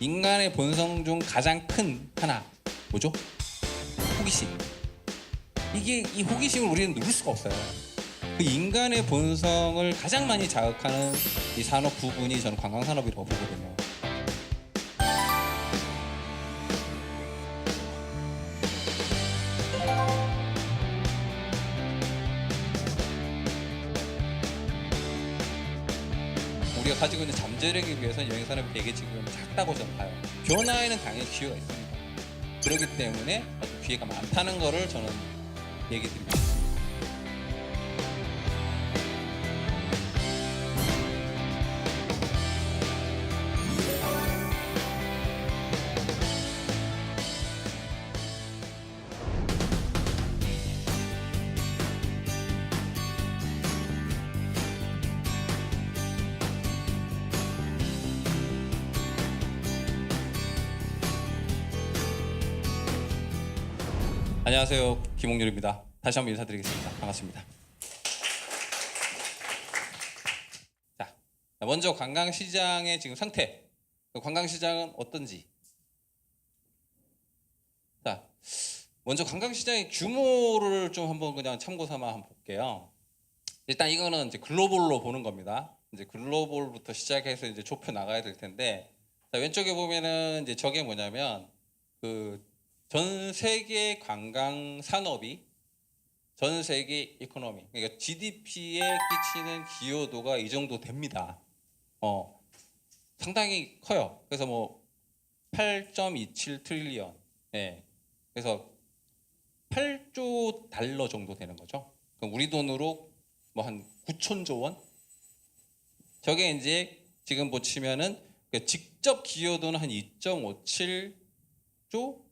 인간의 본성 중 가장 큰 하나 뭐죠? 호기심. 이 호기심을 우리는 누를 수가 없어요. 그 인간의 본성을 가장 많이 자극하는 이 산업 부분이 저는 관광산업이라고 보거든요. 우리가 가지고 있는 잠재력에 비해서는 여행산업이 되게 지금 작다고 저는 봐요. 변화에는 당연히 기회가 있습니다. 그렇기 때문에 어떤 기회가 많다는 거를 저는 얘기 드리고 싶습니다. 안녕하세요. 김홍렬입니다. 다시 한번 인사드리겠습니다. 반갑습니다. 자, 먼저 관광시장의 지금 상태. 관광시장은 어떤지. 자, 먼저 관광시장의 규모를 좀 한번 그냥 참고 삼아 한번 볼게요. 일단 이거는 이제 글로벌로 보는 겁니다. 이제 글로벌부터 시작해서 이제 좁혀 나가야 될 텐데, 자, 왼쪽에 보면은 이제 저게 뭐냐면 전 세계 관광 산업이 전 세계 이코노미, 그러니까 GDP에 끼치는 기여도가 이 정도 됩니다. 상당히 커요. 그래서 뭐 8.27 트릴리언, 예. 그래서 8조 달러 정도 되는 거죠. 그럼 우리 돈으로 뭐 한 9천조 원? 저게 이제 지금 보시면은 직접 기여도는 한 2.57조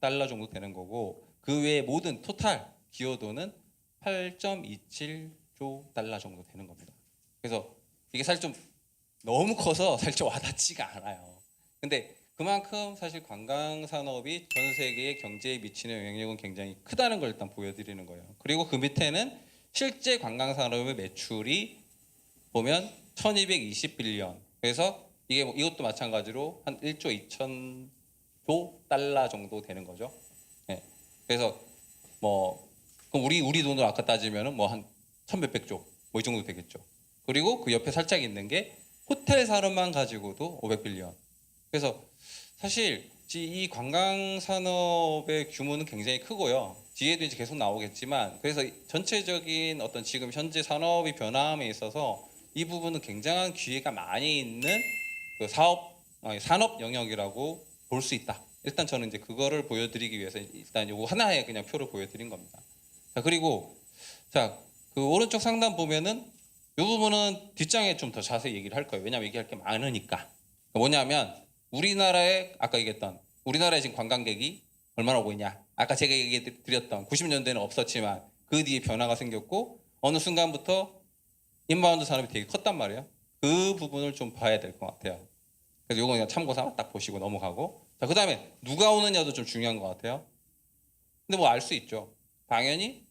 달러 정도 되는 거고, 그 외에 모든 토탈 기여도는 8.27조 달러 정도 되는 겁니다. 그래서 이게 사실 좀 너무 커서 사실 좀 와닿지가 않아요. 근데 그만큼 사실 관광 산업이 전 세계의 경제에 미치는 영향력은 굉장히 크다는 걸 일단 보여드리는 거예요. 그리고 그 밑에는 실제 관광 산업의 매출이 보면 1220빌리언. 그래서 이게 이것도 마찬가지로 한 1조 2천조 달러 정도 되는 거죠. 네. 그래서 뭐 그럼 우리 돈으로 아까 따지면은 뭐 한 1,100조 뭐 이 정도 되겠죠. 그리고 그 옆에 살짝 있는 게 호텔 산업만 가지고도 500빌리언. 그래서 사실 이 관광 산업의 규모는 굉장히 크고요. 뒤에도 이제 계속 나오겠지만, 그래서 전체적인 어떤 지금 현재 산업이 변화함에 있어서 이 부분은 굉장한 기회가 많이 있는 그 산업 영역이라고 볼 수 있다. 일단 저는 이제 그거를 보여드리기 위해서 일단 요거 하나의 그냥 표를 보여드린 겁니다. 자, 그리고 그 오른쪽 상단 보면은 이 부분은 뒷장에 좀 더 자세히 얘기를 할 거예요. 왜냐면 얘기할 게 많으니까. 뭐냐면 우리나라에 아까 얘기했던 우리나라에 지금 관광객이 얼마나 오고 있냐. 아까 제가 얘기 드렸던 90년대는 없었지만 그 뒤에 변화가 생겼고 어느 순간부터 인바운드 산업이 되게 컸단 말이에요. 그 부분을 좀 봐야 될 것 같아요. 그래서 이거 그냥 참고 삼아 딱 보시고 넘어가고. 자, 그 다음에 누가 오느냐도 좀 중요한 것 같아요. 근데 뭐 알 수 있죠. 당연히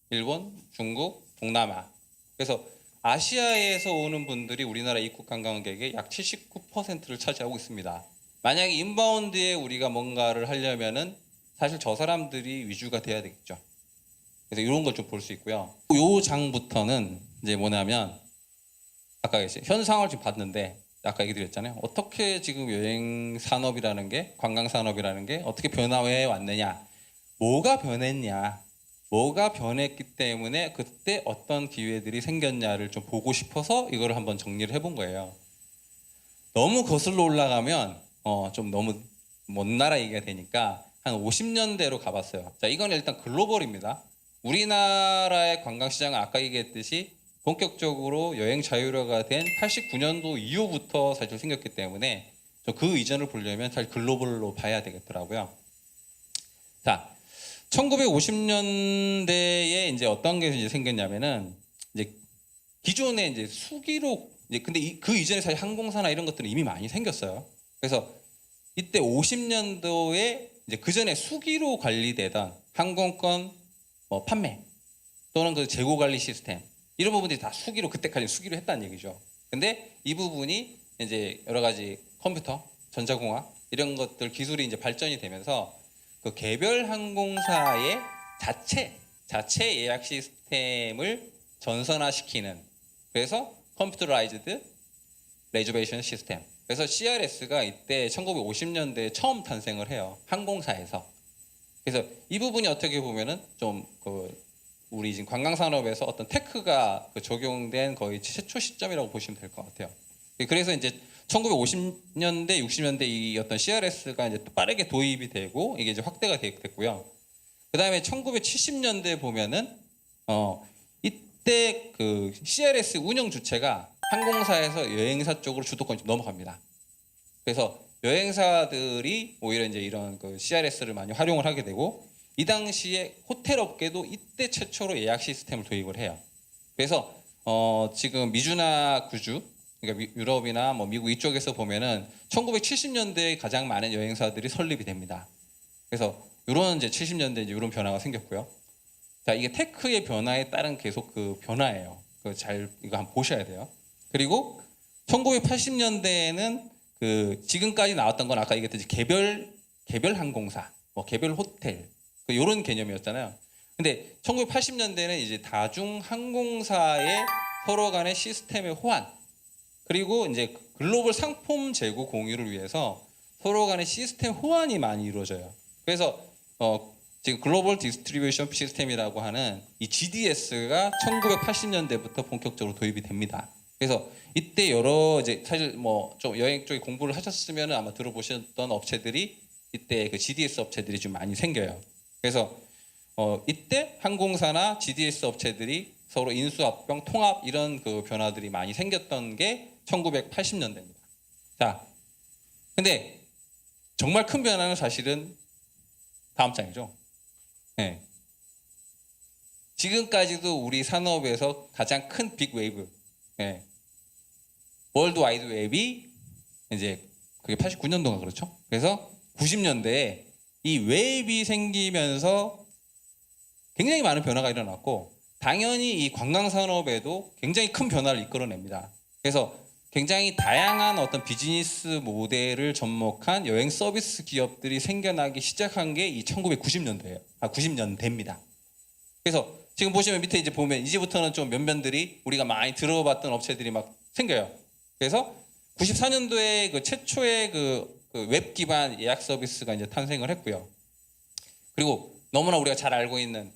일본, 중국, 동남아. 그래서 아시아에서 오는 분들이 우리나라 입국 관광객의 약 79%를 차지하고 있습니다. 만약에 인바운드에 우리가 뭔가를 하려면은 사실 저 사람들이 위주가 돼야 되겠죠. 그래서 이런 걸 좀 볼 수 있고요. 요 장부터는 이제 뭐냐면 아까 현상을 좀 봤는데 아까 얘기 드렸잖아요. 어떻게 지금 여행 산업이라는 게 관광 산업이라는 게 어떻게 변화해 왔느냐, 뭐가 변했냐, 뭐가 변했기 때문에 그때 어떤 기회들이 생겼냐를 좀 보고 싶어서 이거를 한번 정리를 해본 거예요. 너무 거슬러 올라가면 좀 너무 먼 나라 얘기가 되니까 한 50년대로 가봤어요. 자, 이건 일단 글로벌입니다. 우리나라의 관광시장은 아까 얘기했듯이 본격적으로 여행 자유화가 된 89년도 이후부터 사실 생겼기 때문에 그 이전을 보려면 사실 글로벌로 봐야 되겠더라고요. 자, 1950년대에 이제 어떤 게 이제 생겼냐면은 이제 기존에 이제 수기로 근데 그 이전에 사실 항공사나 이런 것들은 이미 많이 생겼어요. 그래서 이때 50년도에 이제 그 전에 수기로 관리되던 항공권 판매 또는 그 재고 관리 시스템 이런 부분들이 다 수기로 그때까지 수기로 했다는 얘기죠. 근데 이 부분이 이제 여러 가지 컴퓨터, 전자공학 이런 것들 기술이 이제 발전이 되면서 그 개별 항공사의 자체 예약 시스템을 전선화시키는, 그래서 컴퓨터라이즈드 레저베이션 시스템. 그래서 CRS가 이때 1950년대에 처음 탄생을 해요. 항공사에서. 그래서 이 부분이 어떻게 보면은 좀 우리 지금 관광산업에서 어떤 테크가 적용된 거의 최초 시점이라고 보시면 될 것 같아요. 그래서 이제 1950년대, 60년대 이 어떤 CRS가 이제 빠르게 도입이 되고 이게 이제 확대가 됐고요. 그 다음에 1970년대 보면은 이때 그 CRS 운영 주체가 항공사에서 여행사 쪽으로 주도권이 좀 넘어갑니다. 그래서 여행사들이 오히려 이제 이런 그 CRS를 많이 활용을 하게 되고, 이 당시에 호텔 업계도 이때 최초로 예약 시스템을 도입을 해요. 그래서 지금 미주나 구주, 그러니까 유럽이나 뭐 미국 이쪽에서 보면은 1970년대에 가장 많은 여행사들이 설립이 됩니다. 그래서 이런 이제 70년대 이제 이런 변화가 생겼고요. 자, 이게 테크의 변화에 따른 계속 그 변화예요. 이거 한번 보셔야 돼요. 그리고 1980년대에는 그 지금까지 나왔던 건 아까 얘기했듯이 개별 항공사, 뭐 개별 호텔 이런 개념이었잖아요. 근데 1980년대는 이제 다중 항공사의 서로 간의 시스템의 호환, 그리고 이제 글로벌 상품 재고 공유를 위해서 서로 간의 시스템 호환이 많이 이루어져요. 그래서 지금 글로벌 디스트리뷰션 시스템이라고 하는 이 GDS가 1980년대부터 본격적으로 도입이 됩니다. 그래서 이때 여러 이제 사실 뭐 좀 여행 쪽에 공부를 하셨으면 아마 들어보셨던 업체들이 이때 그 GDS 업체들이 좀 많이 생겨요. 그래서 이때 항공사나 GDS 업체들이 서로 인수합병, 통합 이런 그 변화들이 많이 생겼던 게 1980년대입니다. 자, 근데 정말 큰 변화는 사실은 다음 장이죠. 네. 지금까지도 우리 산업에서 가장 큰 빅 웨이브, 네. 월드 와이드 웹이 이제 그게 89년도가 그렇죠. 그래서 90년대에 이 웹이 생기면서 굉장히 많은 변화가 일어났고, 당연히 이 관광 산업에도 굉장히 큰 변화를 이끌어냅니다. 그래서 굉장히 다양한 어떤 비즈니스 모델을 접목한 여행 서비스 기업들이 생겨나기 시작한 게 이 1990년대예요. 90년대입니다. 그래서 지금 보시면 밑에 이제 보면 이제부터는 좀 면면들이 우리가 많이 들어봤던 업체들이 막 생겨요. 그래서 94년도에 그 최초의 그 웹 기반 예약 서비스가 이제 탄생을 했고요. 그리고 너무나 우리가 잘 알고 있는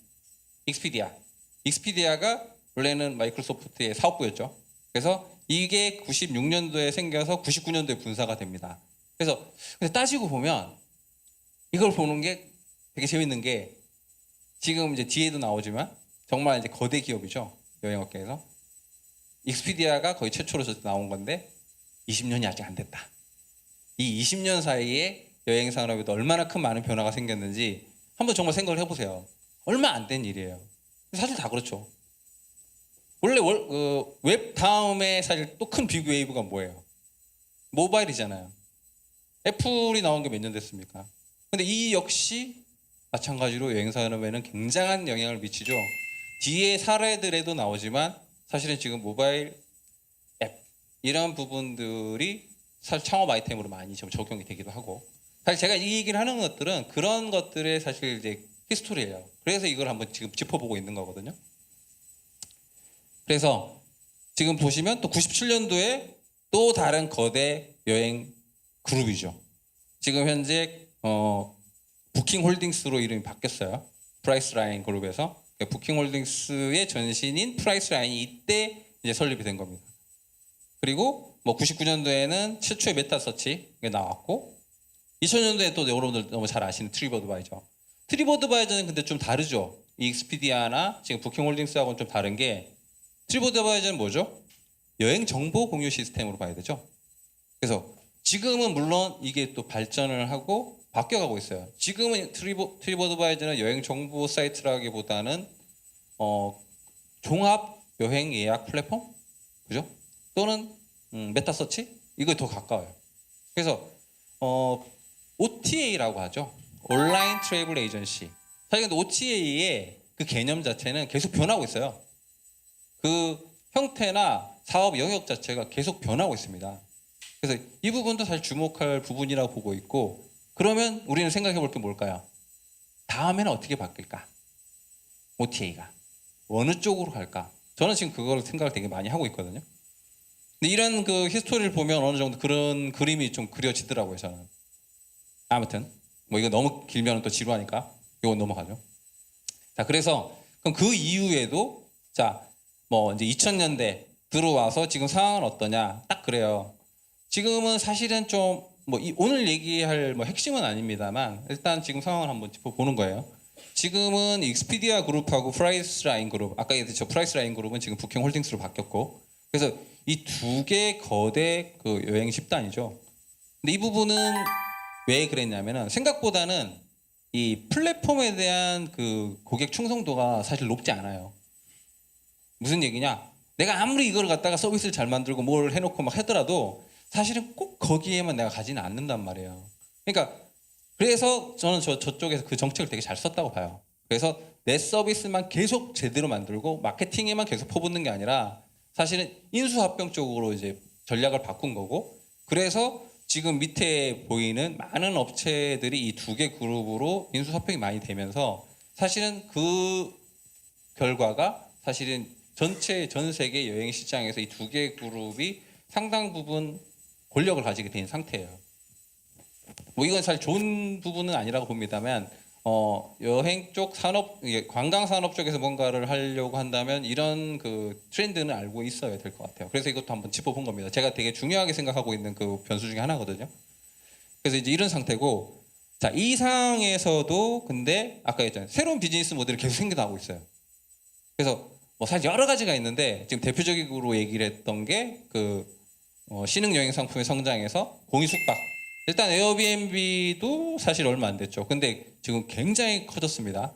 익스피디아가 원래는 마이크로소프트의 사업부였죠. 그래서 이게 96년도에 생겨서 99년도에 분사가 됩니다. 그래서 근데 따지고 보면 이걸 보는 게 되게 재밌는 게, 지금 이제 뒤에도 나오지만 정말 이제 거대 기업이죠. 여행업계에서. 익스피디아가 거의 최초로 나온 건데 20년이 아직 안 됐다. 이 20년 사이에 여행 산업에도 얼마나 큰 많은 변화가 생겼는지 한번 정말 생각을 해보세요. 얼마 안 된 일이에요. 사실 다 그렇죠. 원래 웹 다음에 사실 또 큰 빅 웨이브가 뭐예요? 모바일이잖아요. 애플이 나온 게 몇 년 됐습니까? 근데 이 역시 마찬가지로 여행 산업에는 굉장한 영향을 미치죠. 뒤에 사례들에도 나오지만 사실은 지금 모바일 앱 이런 부분들이 사실 창업 아이템으로 많이 좀 적용이 되기도 하고, 사실 제가 이 얘기를 하는 것들은 그런 것들의 사실 이제 히스토리예요. 그래서 이걸 한번 지금 짚어보고 있는 거거든요. 그래서 지금 보시면 또 97년도에 또 다른 거대 여행 그룹이죠. 지금 현재 부킹홀딩스로 이름이 바뀌었어요. 프라이스라인 그룹에서. 부킹홀딩스의 전신인 프라이스라인이 이때 이제 설립이 된 겁니다. 그리고 뭐 99년도에는 최초의 메타서치가 나왔고, 2000년도에 또 여러분들 너무 잘 아시는 트립어드바이저. 트립어드바이저는 근데 좀 다르죠. 이 익스피디아나 지금 부킹홀딩스하고는 좀 다른 게, 트립어드바이저는 뭐죠? 여행 정보 공유 시스템으로 봐야 되죠. 그래서 지금은 물론 이게 또 발전을 하고 바뀌어가고 있어요. 지금은 트립어드바이저는 여행 정보 사이트라기보다는 종합 여행 예약 플랫폼, 그죠? 또는 메타서치 이거 더 가까워요. 그래서 OTA라고 하죠. 온라인 트래블 에이전시. 사실 근데 OTA의 그 개념 자체는 계속 변하고 있어요. 그 형태나 사업 영역 자체가 계속 변하고 있습니다. 그래서 이 부분도 사실 주목할 부분이라고 보고 있고, 그러면 우리는 생각해 볼 게 뭘까요? 다음에는 어떻게 바뀔까? OTA가 어느 쪽으로 갈까? 저는 지금 그걸 생각을 되게 많이 하고 있거든요. 근데 이런 그 히스토리를 보면 어느 정도 그런 그림이 좀 그려지더라고요, 저는. 아무튼 뭐 이거 너무 길면 또 지루하니까 이건 넘어가죠. 자, 그래서 그럼 그 이후에도 자, 뭐 이제 2000년대 들어와서 지금 상황은 어떠냐? 딱 그래요. 지금은 사실은 좀 뭐 오늘 얘기할 뭐 핵심은 아닙니다만 일단 지금 상황을 한번 짚어보는 거예요. 지금은 익스피디아 그룹하고 프라이스라인 그룹, 아까 얘기했죠. 프라이스라인 그룹은 지금 북형홀딩스로 바뀌었고, 그래서 이 두 개 거대 그 여행 집단이죠. 근데 이 부분은 왜 그랬냐면은 생각보다는 이 플랫폼에 대한 그 고객 충성도가 사실 높지 않아요. 무슨 얘기냐? 내가 아무리 이걸 갖다가 서비스를 잘 만들고 뭘 해놓고 막 하더라도 사실은 꼭 거기에만 내가 가지는 않는단 말이에요. 그러니까 그래서 저는 저쪽에서 그 정책을 되게 잘 썼다고 봐요. 그래서 내 서비스만 계속 제대로 만들고 마케팅에만 계속 퍼붓는 게 아니라 사실은 인수합병 쪽으로 이제 전략을 바꾼 거고, 그래서 지금 밑에 보이는 많은 업체들이 이 두 개 그룹으로 인수합병이 많이 되면서 사실은 그 결과가 사실은 전체 전 세계 여행 시장에서 이 두 개 그룹이 상당 부분 권력을 가지게 된 상태예요. 뭐 이건 사실 좋은 부분은 아니라고 봅니다만 여행 쪽 산업, 관광 산업 쪽에서 뭔가를 하려고 한다면 이런 그 트렌드는 알고 있어야 될 것 같아요. 그래서 이것도 한번 짚어본 겁니다. 제가 되게 중요하게 생각하고 있는 그 변수 중에 하나거든요. 그래서 이제 이런 상태고, 자, 이 상황에서도 근데 아까 했잖아요. 새로운 비즈니스 모델이 계속 생겨나고 있어요. 그래서 뭐 사실 여러 가지가 있는데 지금 대표적으로 얘기를 했던 게 그 신흥 여행 상품의 성장에서 공유 숙박. 일단 에어비앤비도 사실 얼마 안 됐죠. 근데 지금 굉장히 커졌습니다.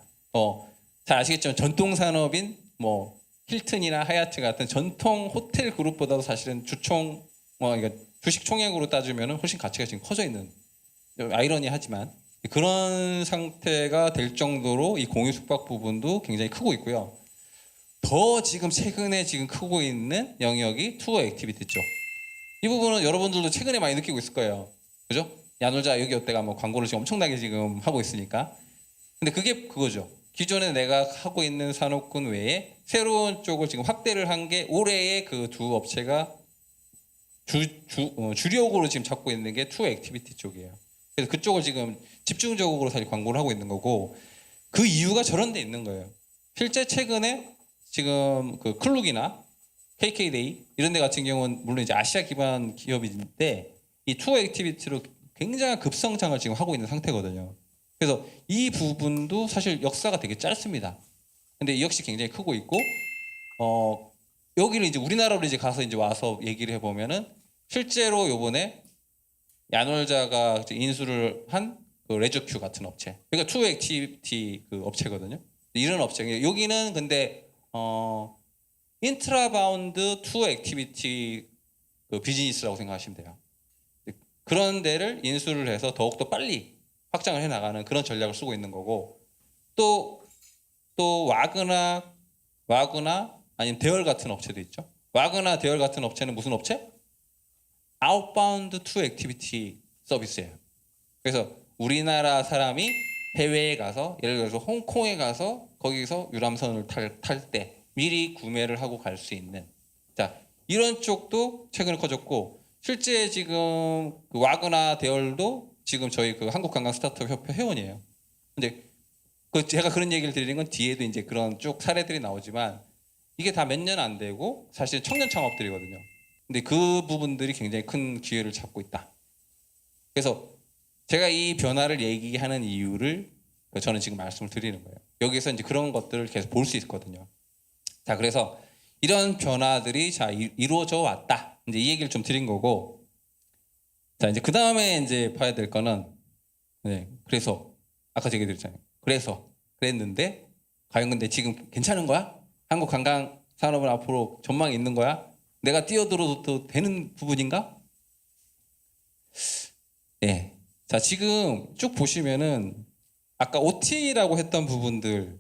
잘 아시겠지만 전통 산업인 뭐 힐튼이나 하얏트 같은 전통 호텔 그룹보다도 사실은 주총 그러니까 주식 총액으로 따지면 훨씬 가치가 지금 커져 있는, 아이러니하지만 그런 상태가 될 정도로 이 공유 숙박 부분도 굉장히 크고 있고요. 더 지금 최근에 지금 크고 있는 영역이 투어 액티비티 쪽. 이 부분은 여러분들도 최근에 많이 느끼고 있을 거예요. 그죠? 야놀자 여기 어때가 뭐 광고를 지금 엄청나게 지금 하고 있으니까. 근데 그게 그거죠. 기존에 내가 하고 있는 산업군 외에 새로운 쪽을 지금 확대를 한 게 올해의 그 두 업체가 주력으로 지금 잡고 있는 게 투어 액티비티 쪽이에요. 그래서 그쪽을 지금 집중적으로 사실 광고를 하고 있는 거고, 그 이유가 저런 데 있는 거예요. 실제 최근에 지금 그 클룩이나 KK데이 이런 데 같은 경우는 물론 이제 아시아 기반 기업인데 이 투어 액티비티로 굉장한 급성장을 지금 하고 있는 상태거든요. 그래서 이 부분도 사실 역사가 되게 짧습니다. 근데 역시 굉장히 크고 있고, 여기를 이제 우리나라로 이제 가서 이제 와서 얘기를 해보면은 실제로 요번에 야놀자가 인수를 한 그 레저큐 같은 업체, 그러니까 투어 액티비티 그 업체거든요. 이런 업체, 여기는 근데 인트라바운드 투어 액티비티 그 비즈니스라고 생각하시면 돼요. 그런 데를 인수를 해서 더욱더 빨리 확장을 해 나가는 그런 전략을 쓰고 있는 거고, 또 와그나 아니면 대열 같은 업체도 있죠. 와그나 대열 같은 업체는 무슨 업체? 아웃바운드 투어 액티비티 서비스예요. 그래서 우리나라 사람이 해외에 가서, 예를 들어서 홍콩에 가서 거기서 유람선을 탈 때 미리 구매를 하고 갈 수 있는, 자, 이런 쪽도 최근에 커졌고, 실제 지금 그 와그나 대열도 지금 저희 그 한국관광 스타트업 협회 회원이에요. 근데 그 제가 그런 얘기를 드리는 건 뒤에도 이제 그런 쭉 사례들이 나오지만 이게 다 몇 년 안 되고 사실 청년 창업들이거든요. 근데 그 부분들이 굉장히 큰 기회를 잡고 있다. 그래서 제가 이 변화를 얘기하는 이유를 저는 지금 말씀을 드리는 거예요. 여기서 이제 그런 것들을 계속 볼 수 있거든요. 자, 그래서 이런 변화들이 자 이루어져 왔다. 이제 이 얘기를 좀 드린 거고, 자 이제 그 다음에 이제 봐야 될 거는, 그래서 아까 제가 드렸잖아요. 그랬는데 과연 근데 지금 괜찮은 거야? 한국 관광 산업은 앞으로 전망이 있는 거야? 내가 뛰어들어도 되는 부분인가? 네. 자, 지금 쭉 보시면은 아까 OTA라고 했던 부분들,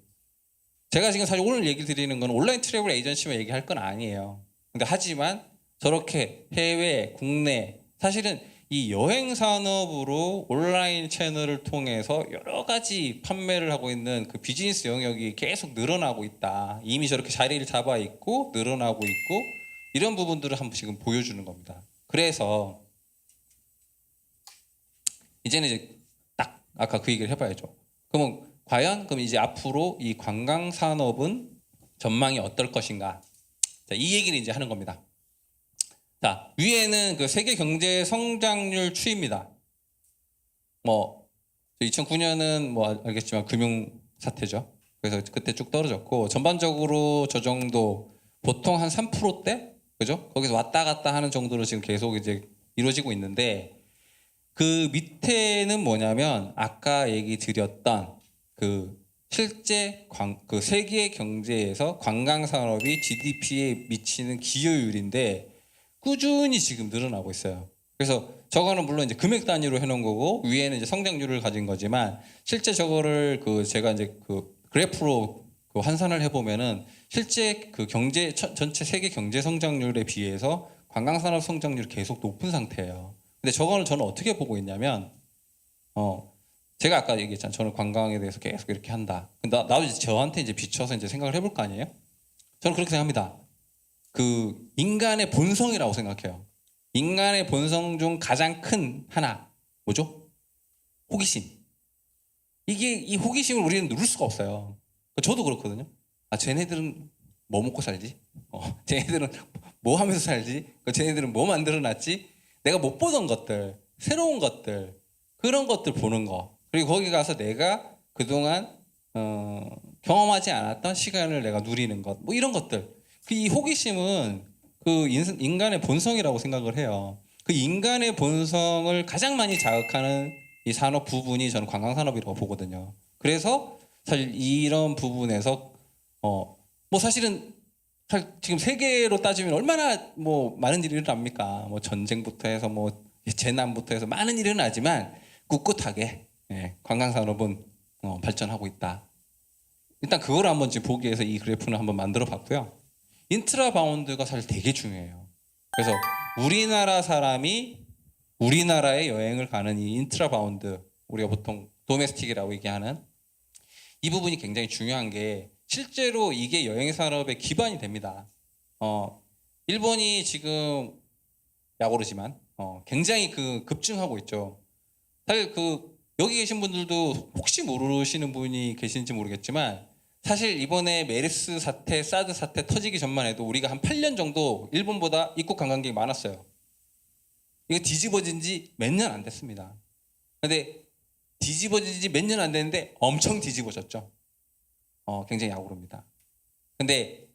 제가 지금 사실 오늘 얘기 드리는 건 온라인 트래블 에이전시만 얘기할 건 아니에요. 근데 하지만 저렇게 해외, 국내 사실은 이 여행 산업으로 온라인 채널을 통해서 여러 가지 판매를 하고 있는 그 비즈니스 영역이 계속 늘어나고 있다. 이미 저렇게 자리를 잡아 있고 늘어나고 있고 이런 부분들을 한번 지금 보여주는 겁니다. 그래서 이제는 이제 딱 아까 그 얘기를 해봐야죠. 그러면 과연 그럼 이제 앞으로 이 관광 산업은 전망이 어떨 것인가? 자, 이 얘기를 이제 하는 겁니다. 자, 위에는 그 세계 경제 성장률 추이입니다. 뭐 2009년은 뭐 알겠지만 금융 사태죠. 그래서 그때 쭉 떨어졌고 전반적으로 저 정도 보통 한 3%대 그죠? 거기서 왔다 갔다 하는 정도로 지금 계속 이제 이루어지고 있는데 그 밑에는 뭐냐면 아까 얘기 드렸던 그 실제 그 세계 경제에서 관광 산업이 GDP에 미치는 기여율인데 꾸준히 지금 늘어나고 있어요. 그래서 저거는 물론 이제 금액 단위로 해놓은 거고 위에는 이제 성장률을 가진 거지만 실제 저거를 그 제가 이제 그 그래프로 그 환산을 해보면은 실제 그 경제 전체 세계 경제 성장률에 비해서 관광 산업 성장률이 계속 높은 상태예요. 근데 저거는 저는 어떻게 보고 있냐면 제가 아까 얘기했잖아요. 저는 관광에 대해서 계속 이렇게 한다. 나도 이제 저한테 이제 비춰서 이제 생각을 해볼 거 아니에요? 저는 그렇게 생각합니다. 그 인간의 본성이라고 생각해요. 인간의 본성 중 가장 큰 하나 뭐죠? 호기심. 이게 이 호기심을 우리는 누를 수가 없어요. 저도 그렇거든요. 아 쟤네들은 뭐 먹고 살지? 쟤네들은 뭐 하면서 살지? 쟤네들은 뭐 만들어놨지? 내가 못 보던 것들, 새로운 것들, 그런 것들 보는 거. 그리고 거기 가서 내가 그동안 경험하지 않았던 시간을 내가 누리는 것. 뭐 이런 것들. 이 호기심은 그 인간의 본성이라고 생각을 해요. 그 인간의 본성을 가장 많이 자극하는 이 산업 부분이 저는 관광산업이라고 보거든요. 그래서 사실 이런 부분에서 뭐 사실은 지금 세계로 따지면 얼마나 뭐 많은 일이 일어납니까? 뭐 전쟁부터 해서 뭐 재난부터 해서 많은 일이 일어나지만 꿋꿋하게 관광산업은 발전하고 있다. 일단 그걸 한번 지금 보기 위해서 이 그래프는 한번 만들어 봤고요. 인트라바운드가 사실 되게 중요해요. 그래서 우리나라 사람이 우리나라에 여행을 가는 이 인트라바운드, 우리가 보통 도메스틱이라고 얘기하는 이 부분이 굉장히 중요한 게 실제로 이게 여행 산업의 기반이 됩니다. 일본이 지금 약오르지만 굉장히 그 급증하고 있죠. 사실 그 여기 계신 분들도 혹시 모르시는 분이 계신지 모르겠지만 사실 이번에 메르스 사태, 사드 사태 터지기 전만 해도 우리가 한 8년 정도 일본보다 입국 관광객이 많았어요. 이거 뒤집어진 지 몇 년 안 됐습니다. 근데 뒤집어진 지 몇 년 안 됐는데 엄청 뒤집어졌죠. 굉장히 약오릅니다. 근데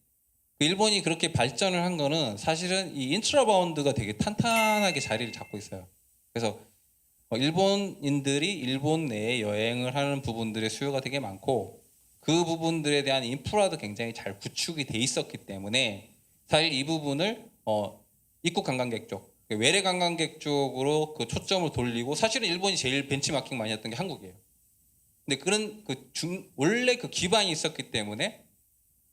일본이 그렇게 발전을 한 거는 사실은 이 인트라바운드가 되게 탄탄하게 자리를 잡고 있어요. 그래서 일본인들이 일본 내에 여행을 하는 부분들의 수요가 되게 많고 그 부분들에 대한 인프라도 굉장히 잘 구축이 돼 있었기 때문에 사실 이 부분을 입국 관광객 쪽, 외래 관광객 쪽으로 그 초점을 돌리고 사실은 일본이 제일 벤치마킹 많이 했던 게 한국이에요. 근데 그런 원래 그 기반이 있었기 때문에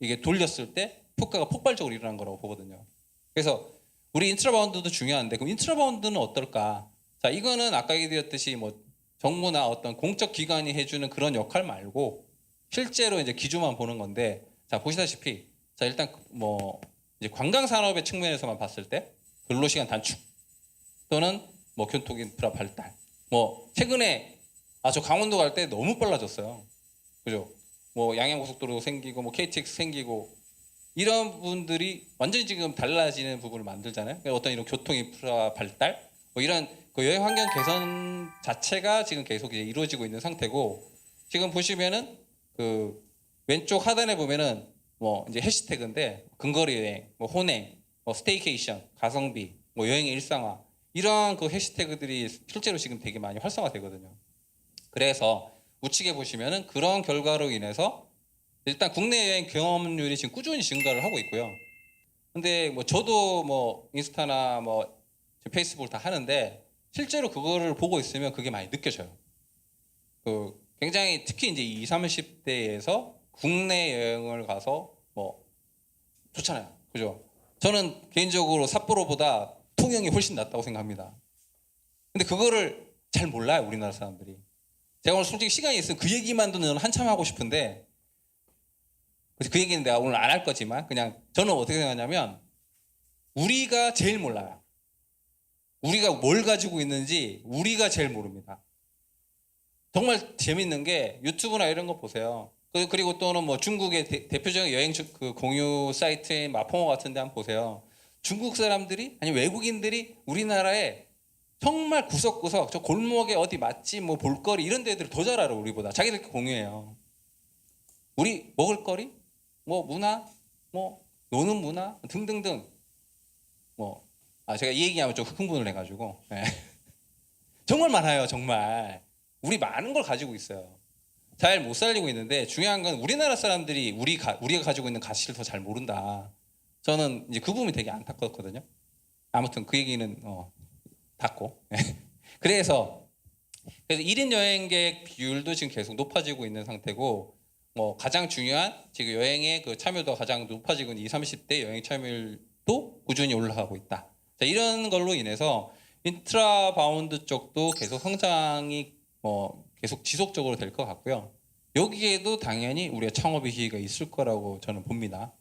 이게 돌렸을 때 효과가 폭발적으로 일어난 거라고 보거든요. 그래서 우리 인트라바운드도 중요한데 그럼 인트라바운드는 어떨까? 자, 이거는 아까 얘기드렸듯이 뭐 정부나 어떤 공적 기관이 해주는 그런 역할 말고 실제로 이제 기준만 보는 건데 자 보시다시피 자 일단 뭐 이제 관광 산업의 측면에서만 봤을 때 근로시간 단축 또는 뭐 교통 인프라 발달 뭐 최근에 저 강원도 갈 때 너무 빨라졌어요. 그죠? 뭐 양양고속도로 생기고 뭐 KTX 생기고 이런 부분들이 완전히 지금 달라지는 부분을 만들잖아요. 어떤 이런 교통 인프라 발달 뭐 이런 그 여행 환경 개선 자체가 지금 계속 이제 이루어지고 있는 상태고 지금 보시면은 그 왼쪽 하단에 보면은 뭐 이제 해시태그인데 근거리 여행, 뭐 혼행, 뭐 스테이케이션, 가성비, 뭐 여행의 일상화 이러한 그 해시태그들이 실제로 지금 되게 많이 활성화되거든요. 그래서 우측에 보시면은 그런 결과로 인해서 일단 국내 여행 경험률이 지금 꾸준히 증가를 하고 있고요. 근데 뭐 저도 뭐 인스타나 뭐 페이스북을 다 하는데 실제로 그거를 보고 있으면 그게 많이 느껴져요. 그 굉장히 특히 이제 20, 30대에서 국내 여행을 가서 뭐 좋잖아요. 그죠? 저는 개인적으로 삿포로보다 통영이 훨씬 낫다고 생각합니다. 근데 그거를 잘 몰라요, 우리나라 사람들이. 제가 오늘 솔직히 시간이 있으면 그 얘기만도 저는 한참 하고 싶은데, 그 얘기는 내가 오늘 안 할 거지만, 그냥 저는 어떻게 생각하냐면, 우리가 제일 몰라요. 우리가 뭘 가지고 있는지 우리가 제일 모릅니다. 정말 재밌는 게 유튜브나 이런 거 보세요. 그리고 또는 뭐 중국의 대표적인 여행 그 공유 사이트인 마포모 같은 데 한번 보세요. 중국 사람들이 아니 외국인들이 우리나라에 정말 구석구석 저 골목에 어디 맛집 뭐 볼거리 이런 데들 더 잘 알아 우리보다. 자기들 공유해요. 우리 먹을거리, 뭐 문화, 뭐 노는 문화 등등등. 뭐 제가 이 얘기하면 좀 흥분을 해가지고 정말 많아요. 정말 우리 많은 걸 가지고 있어요. 잘 못 살리고 있는데 중요한 건 우리나라 사람들이 우리가 가지고 있는 가치를 더 잘 모른다. 저는 이제 그 부분이 되게 안타깝거든요. 아무튼 그 얘기는 닫고. 그래서 1인 여행객 비율도 지금 계속 높아지고 있는 상태고, 뭐 가장 중요한 지금 여행의 그 참여도가 가장 높아지고 있는 20, 30대 여행 참여율도 꾸준히 올라가고 있다. 자, 이런 걸로 인해서 인트라바운드 쪽도 계속 성장이 계속 지속적으로 될 것 같고요. 여기에도 당연히 우리가 창업의 기회가 있을 거라고 저는 봅니다.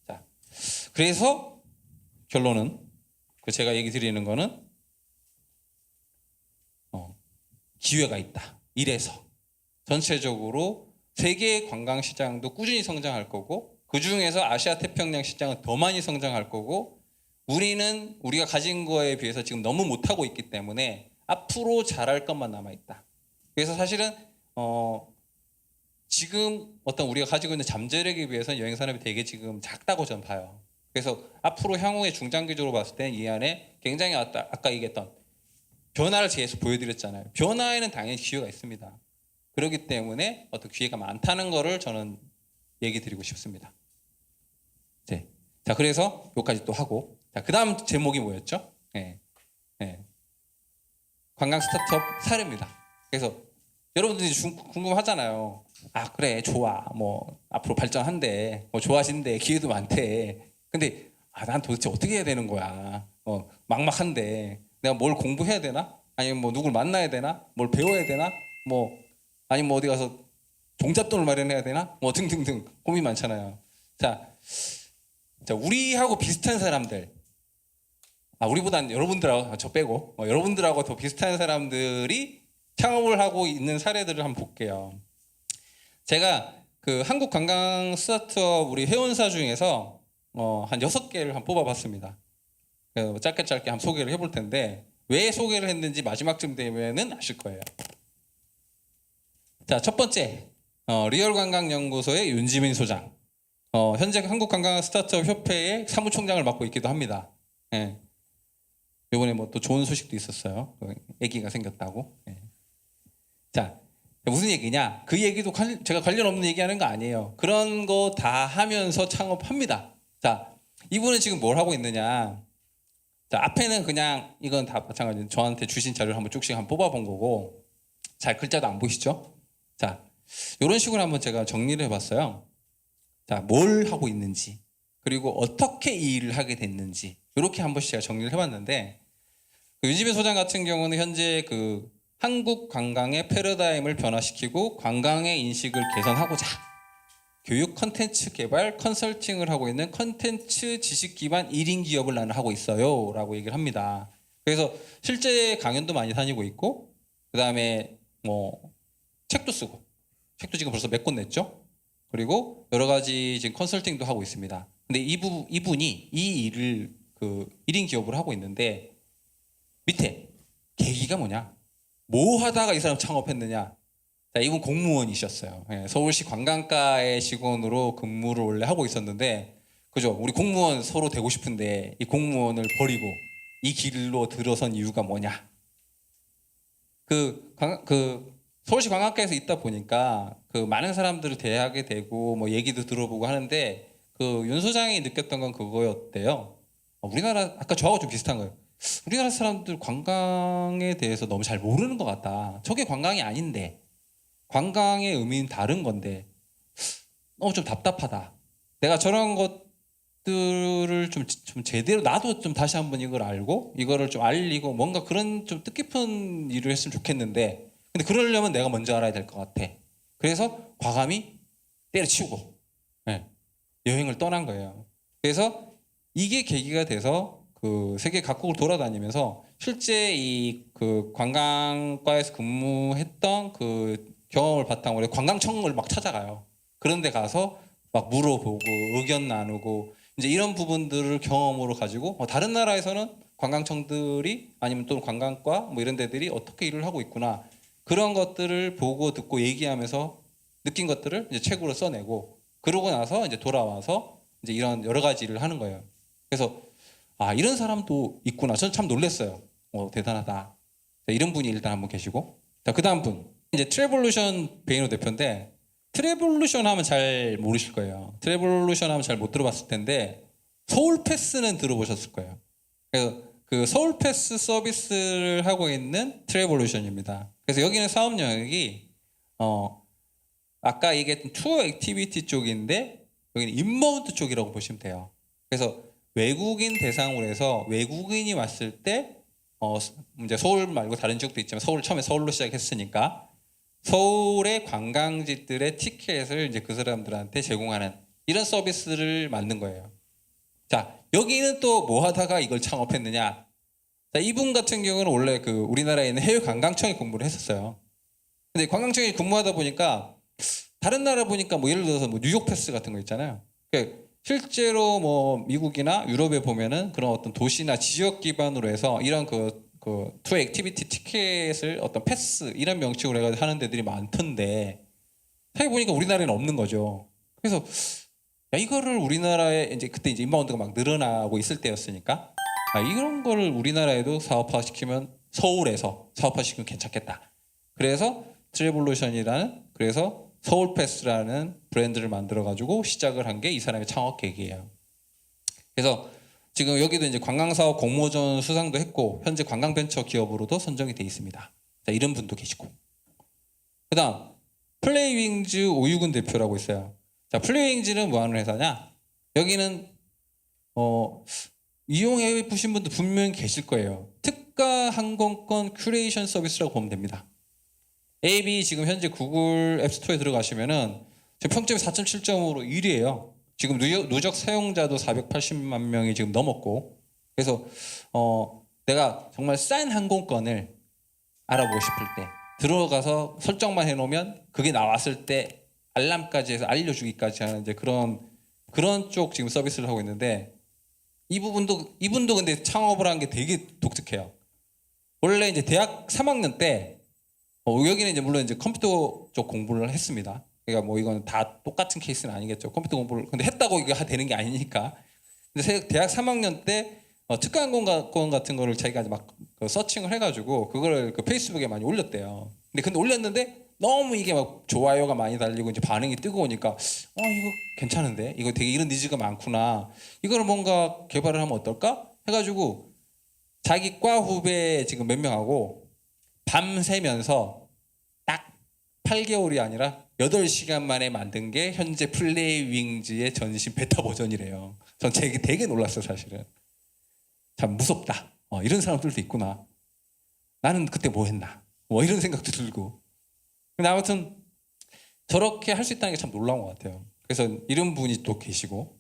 자, 그래서 결론은 제가 얘기 드리는 거는 기회가 있다. 이래서 전체적으로 세계 관광 시장도 꾸준히 성장할 거고, 그 중에서 아시아 태평양 시장은 더 많이 성장할 거고, 우리는 우리가 가진 거에 비해서 지금 너무 못하고 있기 때문에 앞으로 잘할 것만 남아 있다. 그래서 사실은 지금 어떤 우리가 가지고 있는 잠재력에 비해서는 여행 산업이 되게 지금 작다고 저는 봐요. 그래서 앞으로 향후에 중장기적으로 봤을 때는 이 안에 굉장히 아까 얘기했던 변화를 계속 보여드렸잖아요. 변화에는 당연히 기회가 있습니다. 그렇기 때문에 어떤 기회가 많다는 거를 저는 얘기 드리고 싶습니다. 네. 자, 그래서 여기까지 또 하고, 자, 그 다음 제목이 뭐였죠? 관광 스타트업 사례입니다. 그래서 여러분들이 궁금하잖아요. 아, 그래, 좋아. 뭐 앞으로 발전한대. 뭐 좋아진대. 기회도 많대. 근데 난 도대체 어떻게 해야 되는 거야? 막막한데. 내가 뭘 공부해야 되나? 아니면 뭐 누굴 만나야 되나? 뭘 배워야 되나? 뭐 아니면 뭐 어디 가서 종잣돈을 마련해야 되나? 뭐 등등등 고민 많잖아요. 자, 우리하고 비슷한 사람들, 우리보다는 여러분들하고 저 빼고 여러분들하고 더 비슷한 사람들이 창업을 하고 있는 사례들을 한번 볼게요. 제가 그 한국 관광 스타트업 우리 회원사 중에서 한 6개를 한번 뽑아봤습니다. 짧게 한번 소개를 해볼 텐데 왜 소개를 했는지 마지막쯤 되면은 아실 거예요. 자, 첫 번째 리얼관광연구소의 윤지민 소장. 현재 한국관광 스타트업 협회의 사무총장을 맡고 있기도 합니다. 이번에 뭐 또 좋은 소식도 있었어요. 아기가 생겼다고. 자, 무슨 얘기냐? 그 얘기도 제가 관련 없는 얘기하는 거 아니에요. 그런 거 다 하면서 창업합니다. 자, 이분은 지금 뭘 하고 있느냐? 자, 앞에는 그냥 이건 다 마찬가지로 저한테 주신 자료를 한번 쭉씩 한번 뽑아본 거고, 잘 글자도 안 보이시죠? 자, 이런 식으로 한번 제가 정리를 해봤어요. 자, 뭘 하고 있는지, 그리고 어떻게 이 일을 하게 됐는지, 이렇게 한 번씩 제가 정리를 해봤는데, 윤지민 소장 같은 경우는 현재 그 한국 관광의 패러다임을 변화시키고 관광의 인식을 개선하고자 교육 컨텐츠 개발 컨설팅을 하고 있는 컨텐츠 지식 기반 1인 기업을 나는 하고 있어요 라고 얘기를 합니다. 그래서 실제 강연도 많이 다니고 있고, 그 다음에 뭐 책도 쓰고, 책도 지금 벌써 몇 권 냈죠. 그리고 여러 가지 지금 컨설팅도 하고 있습니다. 근데 이분이 이 일을 그 1인 기업을 하고 있는데, 밑에 계기가 뭐냐? 뭐 하다가 이 사람 창업했느냐? 자, 이분 공무원이셨어요. 서울시 관광과의 직원으로 근무를 원래 하고 있었는데, 그죠? 우리 공무원 서로 되고 싶은데 이 공무원을 버리고 이 길로 들어선 이유가 뭐냐? 그 서울시 관광과에서 있다 보니까 그 많은 사람들을 대하게 되고 뭐 얘기도 들어보고 하는데, 그 윤 소장이 느꼈던 건 그거였대요. 우리나라 아까 저하고 좀 비슷한 거예요. 우리나라 사람들 관광에 대해서 너무 잘 모르는 것 같다. 저게 관광이 아닌데, 관광의 의미는 다른 건데 너무 좀 답답하다. 내가 저런 것들을 것들을 좀 제대로 나도 좀 다시 한번 이걸 알고 이거를 좀 알리고 뭔가 그런 좀 뜻깊은 일을 했으면 좋겠는데 근데 그러려면 내가 먼저 알아야 될 것 같아. 그래서 과감히 때려치우고 네, 여행을 떠난 거예요. 그래서 이게 계기가 돼서 그 세계 각국을 돌아다니면서 실제 이 그 관광과에서 근무했던 그 경험을 바탕으로 관광청을 막 찾아가요. 그런데 가서 막 물어보고 의견 나누고 이제 이런 부분들을 경험으로 가지고 다른 나라에서는 관광청들이 아니면 또 관광과 뭐 이런 데들이 어떻게 일을 하고 있구나 그런 것들을 보고 듣고 얘기하면서 느낀 것들을 이제 책으로 써내고 그러고 나서 이제 돌아와서 이제 이런 여러 가지 일을 하는 거예요. 그래서 아 이런 사람도 있구나. 저는 참 놀랐어요. 대단하다. 자, 이런 분이 일단 한분 계시고 자 그다음 분 이제 트래블루션 베이노 대표인데 트래블루션 하면 잘 모르실 거예요. 트래블루션 하면 잘 못 들어봤을 텐데 서울패스는 들어보셨을 거예요. 그래서 그 서울패스 서비스를 하고 있는 트래블루션입니다. 그래서 여기는 사업 영역이 아까 얘기했던 투어 액티비티 쪽인데 여기는 인바운드 쪽이라고 보시면 돼요. 그래서 외국인 대상으로 해서 외국인이 왔을 때 이제 서울 말고 다른 지역도 있지만 처음에 서울로 시작했으니까 서울의 관광지들의 티켓을 이제 그 사람들한테 제공하는 이런 서비스를 만든 거예요. 자, 여기는 또 뭐 하다가 이걸 창업했느냐? 자, 이분 같은 경우는 원래 그 우리나라에 있는 해외 관광청에 근무를 했었어요. 근데 관광청에 근무하다 보니까 다른 나라 보니까 뭐 예를 들어서 뭐 뉴욕 패스 같은 거 있잖아요. 그러니까 실제로 뭐 미국이나 유럽에 보면은 그런 어떤 도시나 지역 기반으로 해서 이런 그 투어 액티비티 티켓을 어떤 패스 이런 명칭으로 해가지고 하는 데들이 많던데 생각해 보니까 우리나라에는 없는 거죠. 그래서 야 이거를 우리나라에 이제 그때 이제 인바운드가 막 늘어나고 있을 때였으니까 이런 거를 우리나라에도 사업화 시키면 서울에서 사업화 시키면 괜찮겠다. 그래서 트래블루션이라는 그래서 서울패스라는 브랜드를 만들어 가지고 시작을 한 게 이 사람의 창업 계기예요. 그래서 지금 여기도 이제 관광사업 공모전 수상도 했고 현재 관광벤처 기업으로도 선정이 돼 있습니다. 자, 이런 분도 계시고 그다음 플레이윙즈 오유근 대표라고 있어요. 자, 플레이윙즈는 뭐 하는 회사냐? 여기는 이용해 보신 분도 분명히 계실 거예요. 특가 항공권 큐레이션 서비스라고 보면 됩니다. 앱이 지금 현재 구글 앱스토어에 들어가시면은 지금 평점이 4.7점으로 1위예요. 지금 누적 사용자도 480만 명이 지금 넘었고 그래서 내가 정말 싼 항공권을 알아보고 싶을 때 들어가서 설정만 해놓으면 그게 나왔을 때 알람까지 해서 알려주기까지 하는 이제 그런 쪽 지금 서비스를 하고 있는데 이분도 근데 창업을 한 게 되게 독특해요. 원래 이제 대학 3학년 때 여기는 이제 물론 이제 컴퓨터 쪽 공부를 했습니다. 그러니까 뭐 이건 다 똑같은 케이스는 아니겠죠. 컴퓨터 공부를 근데 했다고 이게 되는 게 아니니까. 근데 대학 3학년 때 특가 항공권 같은 거를 자기가 막 서칭을 해가지고 그거를 그 페이스북에 많이 올렸대요. 근데 올렸는데 너무 이게 막 좋아요가 많이 달리고 이제 반응이 뜨거우니까 이거 괜찮은데 이거 되게 이런 니즈가 많구나. 이거를 뭔가 개발을 하면 어떨까? 해가지고 자기 과 후배 지금 몇 명하고 밤새면서 딱 8개월이 아니라 8시간 만에 만든 게 현재 플레이윙즈의 전신 베타 버전이래요. 전 되게 놀랐어요, 사실은. 참 무섭다. 이런 사람들도 있구나. 나는 그때 뭐 했나? 뭐 이런 생각도 들고. 근데 아무튼 저렇게 할 수 있다는 게 참 놀라운 것 같아요. 그래서 이런 분이 또 계시고.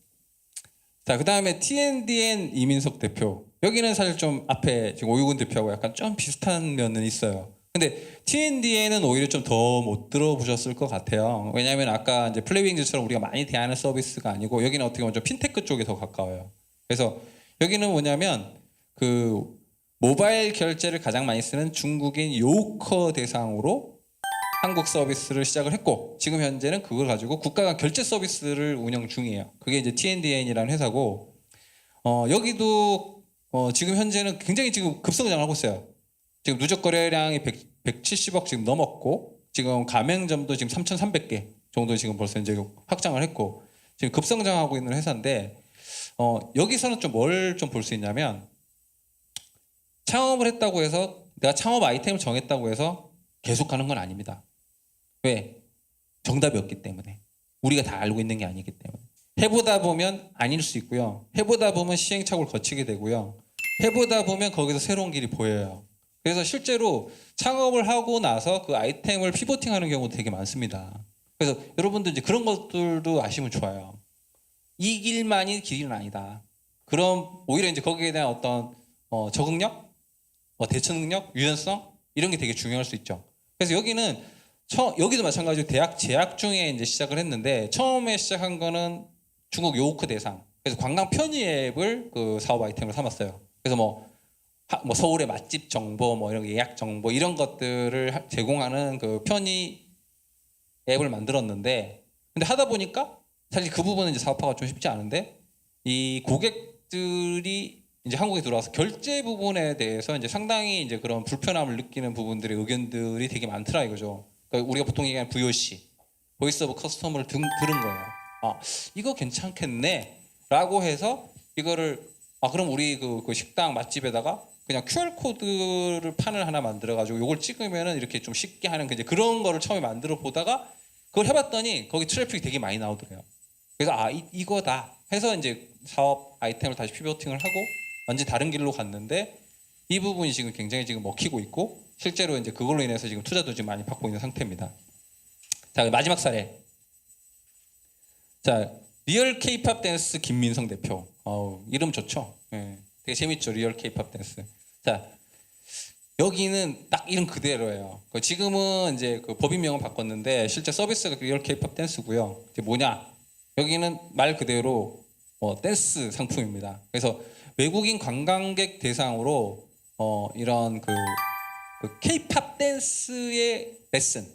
자, 그 다음에 TNDN 이민석 대표. 여기는 사실 좀 앞에 지금 오유근 대표하고 약간 좀 비슷한 면은 있어요. 근데 TNDN은 오히려 좀 더 못 들어보셨을 것 같아요. 왜냐하면 아까 이제 플레이윙즈처럼 우리가 많이 대하는 서비스가 아니고 여기는 어떻게 보면 좀 핀테크 쪽에 더 가까워요. 그래서 여기는 뭐냐면 그 모바일 결제를 가장 많이 쓰는 중국인 요커 대상으로 한국 서비스를 시작을 했고 지금 현재는 그걸 가지고 국가가 결제 서비스를 운영 중이에요. 그게 이제 TNDN이라는 회사고 여기도 지금 현재는 굉장히 지금 급성장을 하고 있어요. 지금 누적 거래량이 170억 지금 넘었고 지금 가맹점도 지금 3,300개 정도 지금 벌써 이제 확장을 했고 지금 급성장하고 있는 회사인데 여기서는 좀 뭘 좀 볼 수 있냐면 창업을 했다고 해서 내가 창업 아이템을 정했다고 해서 계속 가는 건 아닙니다. 왜? 정답이 없기 때문에. 우리가 다 알고 있는 게 아니기 때문에. 해보다 보면 아닐 수 있고요. 해보다 보면 시행착오를 거치게 되고요. 해보다 보면 거기서 새로운 길이 보여요. 그래서 실제로 창업을 하고 나서 그 아이템을 피보팅하는 경우도 되게 많습니다. 그래서 여러분들 이제 그런 것들도 아시면 좋아요. 이 길만이 길은 아니다. 그럼 오히려 이제 거기에 대한 어떤 적응력, 대처 능력, 유연성 이런 게 되게 중요할 수 있죠. 그래서 여기는 여기도 마찬가지로 대학 재학 중에 이제 시작을 했는데 처음에 시작한 거는 중국 요우크 대상. 그래서 관광 편의 앱을 그 사업 아이템으로 삼았어요. 그래서 뭐 서울의 맛집 정보, 뭐 이런 예약 정보 이런 것들을 제공하는 그 편의 앱을 만들었는데, 근데 하다 보니까 사실 그 부분은 이제 사업화가 좀 쉽지 않은데 이 고객들이 이제 한국에 들어와서 결제 부분에 대해서 이제 상당히 이제 그런 불편함을 느끼는 부분들의 의견들이 되게 많더라 이거죠. 그러니까 우리가 보통 얘기하는 VOC, 보이스 오브 커스터머를 들은 거예요. 아, 이거 괜찮겠네라고 해서 이거를 그럼 우리 그 식당 맛집에다가 그냥 QR 코드를 판을 하나 만들어 가지고 이걸 찍으면은 이렇게 좀 쉽게 하는 그런 거를 처음에 만들어 보다가 그걸 해봤더니 거기 트래픽이 되게 많이 나오더래요. 그래서 이거다 해서 이제 사업 아이템을 다시 피보팅을 하고 완전 다른 길로 갔는데 이 부분이 지금 굉장히 지금 먹히고 있고 실제로 이제 그걸로 인해서 지금 투자도 지금 많이 받고 있는 상태입니다. 자, 마지막 사례. 자, 리얼 K-팝 댄스 김민성 대표. 이름 좋죠? 예, 되게 재밌죠, 리얼 K-팝 댄스. 자, 여기는 딱 이름 그대로예요. 지금은 이제 그 법인명은 바꿨는데 실제 서비스가 리얼 K-팝 댄스고요. 이게 뭐냐? 여기는 말 그대로 댄스 상품입니다. 그래서 외국인 관광객 대상으로 이런 그 K-팝 댄스의 레슨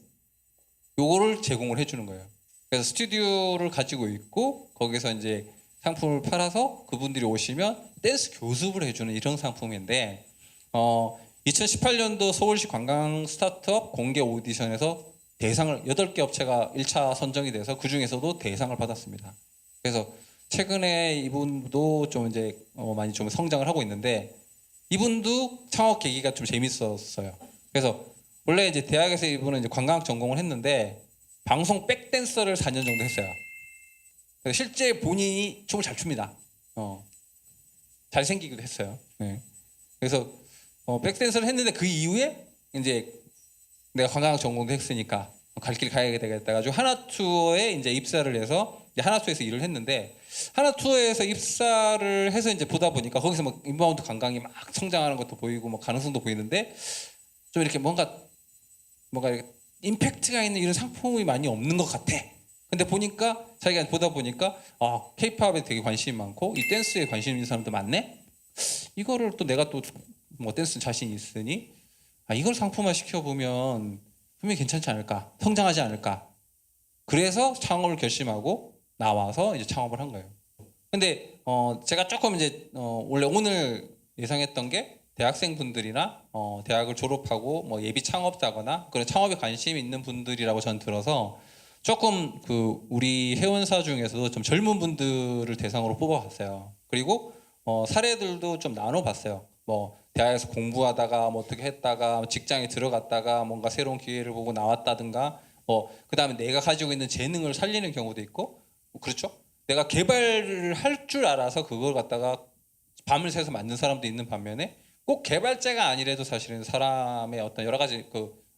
요거를 제공을 해주는 거예요. 그래서 스튜디오를 가지고 있고 거기서 이제 상품을 팔아서 그분들이 오시면 댄스 교습을 해주는 이런 상품인데 2018년도 서울시 관광 스타트업 공개 오디션에서 대상을 8개 업체가 1차 선정이 돼서 그 중에서도 대상을 받았습니다. 그래서 최근에 이분도 좀 이제 많이 좀 성장을 하고 있는데 이분도 창업 계기가 좀 재밌었어요. 그래서 원래 이제 대학에서 이분은 이제 관광학 전공을 했는데 방송 백댄서를 4년 정도 했어요. 그래서 실제 본인이 춤을 잘 춥니다. 잘생기기도 했어요. 네. 그래서 백댄서를 했는데 그 이후에 이제 내가 관광학 전공도 했으니까 갈 길 가야 되겠다 가지고 하나투어에 이제 입사를 해서 이제 하나투어에서 일을 했는데 하나투어에서 입사를 해서 이제 보다 보니까 거기서 막 인바운드 관광이 막 성장하는 것도 보이고 뭐 가능성도 보이는데 좀 이렇게 뭔가 이렇게 임팩트가 있는 이런 상품이 많이 없는 것 같아. 근데 보니까 자기가 보다 보니까 K-팝에 되게 관심이 많고 이 댄스에 관심 있는 사람도 많네. 이거를 또 내가 또 뭐 댄스 자신 있으니 이걸 상품화 시켜보면 분명히 괜찮지 않을까, 성장하지 않을까. 그래서 창업을 결심하고 나와서 이제 창업을 한 거예요. 근데 제가 조금 이제 원래 오늘 예상했던 게 대학생분들이나 대학을 졸업하고 뭐 예비 창업자거나 그런 창업에 관심이 있는 분들이라고 저는 들어서 조금 그 우리 회원사 중에서도 좀 젊은 분들을 대상으로 뽑아봤어요. 그리고 사례들도 좀 나눠봤어요. 뭐 대학에서 공부하다가 뭐 어떻게 했다가 직장에 들어갔다가 뭔가 새로운 기회를 보고 나왔다든가 그다음에 내가 가지고 있는 재능을 살리는 경우도 있고 그렇죠? 내가 개발을 할 줄 알아서 그걸 갖다가 밤을 새서 만든 사람도 있는 반면에 꼭 개발자가 아니래도 사실은 사람의 어떤 여러 가지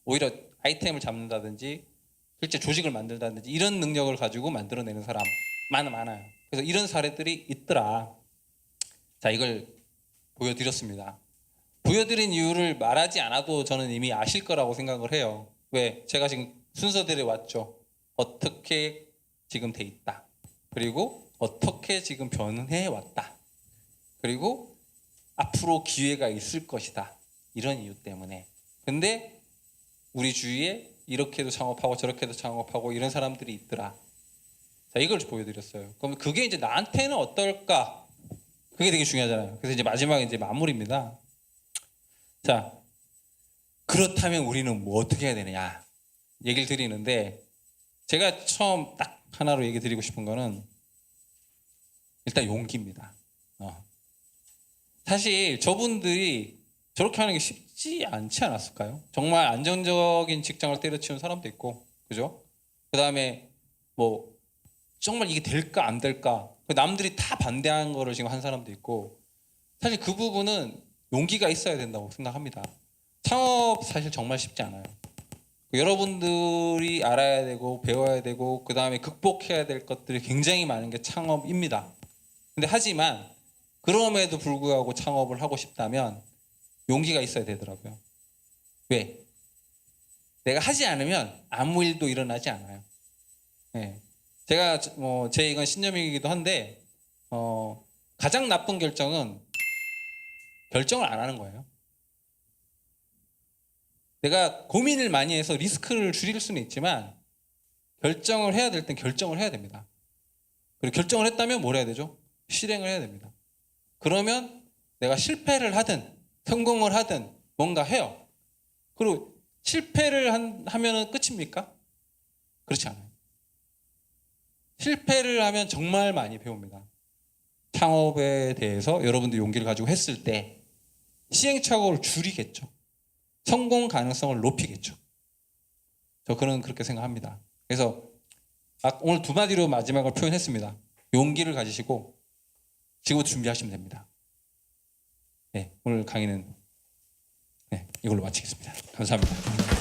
오히려 아이템을 잡는다든지 실제 조직을 만들다든지 이런 능력을 가지고 만들어내는 사람 많아요. 그래서 이런 사례들이 있더라. 자, 이걸 보여드렸습니다. 보여드린 이유를 말하지 않아도 저는 이미 아실 거라고 생각을 해요. 왜? 제가 지금 순서대로 왔죠. 어떻게 지금 돼 있다. 그리고 어떻게 지금 변해 왔다. 그리고 앞으로 기회가 있을 것이다. 이런 이유 때문에. 근데 우리 주위에 이렇게도 창업하고 저렇게도 창업하고 이런 사람들이 있더라. 자, 이걸 보여드렸어요. 그럼 그게 이제 나한테는 어떨까? 그게 되게 중요하잖아요. 그래서 이제 마지막에 이제 마무리입니다. 자, 그렇다면 우리는 뭐 어떻게 해야 되느냐 얘기를 드리는데 제가 처음 딱 하나로 얘기 드리고 싶은 거는 일단 용기입니다. 사실 저분들이 저렇게 하는 게 쉽지 않지 않았을까요? 정말 안정적인 직장을 때려치운 사람도 있고, 그죠? 그 다음에 뭐 정말 이게 될까 안 될까, 남들이 다 반대하는 거를 지금 한 사람도 있고, 사실 그 부분은 용기가 있어야 된다고 생각합니다. 창업 사실 정말 쉽지 않아요. 여러분들이 알아야 되고 배워야 되고 그 다음에 극복해야 될 것들이 굉장히 많은 게 창업입니다. 근데 하지만 그럼에도 불구하고 창업을 하고 싶다면 용기가 있어야 되더라고요. 왜? 내가 하지 않으면 아무 일도 일어나지 않아요. 네. 제가 제 이건 신념이기도 한데 가장 나쁜 결정은 결정을 안 하는 거예요. 내가 고민을 많이 해서 리스크를 줄일 수는 있지만 결정을 해야 될 땐 결정을 해야 됩니다. 그리고 결정을 했다면 뭘 해야 되죠? 실행을 해야 됩니다. 그러면 내가 실패를 하든 성공을 하든 뭔가 해요. 그리고 실패를 하면은 끝입니까? 그렇지 않아요. 실패를 하면 정말 많이 배웁니다. 창업에 대해서 여러분들이 용기를 가지고 했을 때 시행착오를 줄이겠죠. 성공 가능성을 높이겠죠. 저는 그렇게 생각합니다. 그래서 오늘 두 마디로 마지막을 표현했습니다. 용기를 가지시고 지금부터 준비하시면 됩니다. 네, 오늘 강의는 이걸로 마치겠습니다. 감사합니다.